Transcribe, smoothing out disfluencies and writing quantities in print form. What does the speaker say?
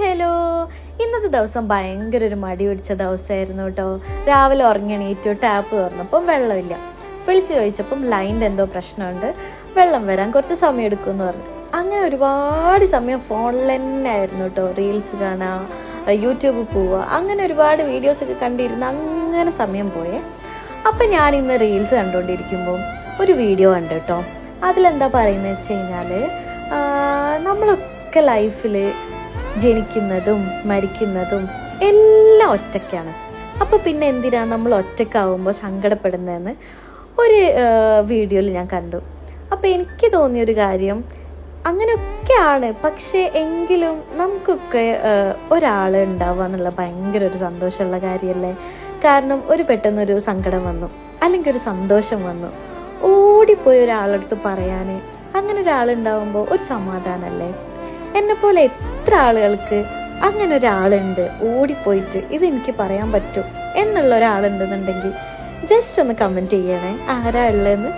Hello. ഇന്നത്തെ ദിവസം ഭയങ്കര ഒരു മടി പിടിച്ച ദിവസമായിരുന്നു കേട്ടോ. രാവിലെ ഉറങ്ങിയണീറ്റു, ടാപ്പ് തുറന്നപ്പം വെള്ളമില്ല. വിളിച്ചു ചോദിച്ചപ്പം ലൈൻ്റെ എന്തോ പ്രശ്നമുണ്ട്, വെള്ളം വരാൻ കുറച്ച് സമയം എടുക്കുമെന്ന് പറഞ്ഞു. അങ്ങനെ ഒരുപാട് സമയം ഫോണിൽ തന്നെ ആയിരുന്നു കേട്ടോ. റീൽസ് കാണുക, യൂട്യൂബിൽ പോവുക, അങ്ങനെ ഒരുപാട് വീഡിയോസൊക്കെ കണ്ടിരുന്ന് അങ്ങനെ സമയം പോയേ. അപ്പം ഞാൻ ഇന്ന് റീൽസ് കണ്ടുകൊണ്ടിരിക്കുമ്പോൾ ഒരു വീഡിയോ കണ്ടു കേട്ടോ. അതിലെന്താ പറയുന്നത് വെച്ച് കഴിഞ്ഞാൽ, നമ്മളൊക്കെ ലൈഫിൽ ജനിക്കുന്നതും മരിക്കുന്നതും എല്ലാം ഒറ്റയ്ക്കാണ്. അപ്പോൾ പിന്നെ എന്തിനാ നമ്മൾ ഒറ്റയ്ക്കാവുമ്പോൾ സങ്കടപ്പെടുന്നതെന്ന് ഒരു വീഡിയോയിൽ ഞാൻ കണ്ടു. അപ്പോൾ എനിക്ക് തോന്നിയൊരു കാര്യം, അങ്ങനെയൊക്കെയാണ്, പക്ഷേ എങ്കിലും നമുക്കൊക്കെ ഒരാൾ ഉണ്ടാവുക എന്നുള്ള ഭയങ്കര ഒരു സന്തോഷമുള്ള കാര്യമല്ലേ. കാരണം പെട്ടെന്നൊരു സങ്കടം വന്നു, അല്ലെങ്കിൽ ഒരു സന്തോഷം വന്നു, ഓടിപ്പോയി ഒരാളടുത്ത് പറയാൻ, അങ്ങനെ ഒരാളുണ്ടാവുമ്പോൾ ഒരു സമാധാനമല്ലേ. എന്നെപ്പോലെ എത്ര ആളുകൾക്ക് അങ്ങനെ ഒരാളുണ്ട്, ഓടിപ്പോയിട്ട് ഇതെനിക്ക് പറയാൻ പറ്റും എന്നുള്ള ഒരാളുണ്ടെന്നുണ്ടെങ്കിൽ ജസ്റ്റ് ഒന്ന് കമൻറ്റ് ചെയ്യണേ, ആരാ ഉള്ളതെന്ന്.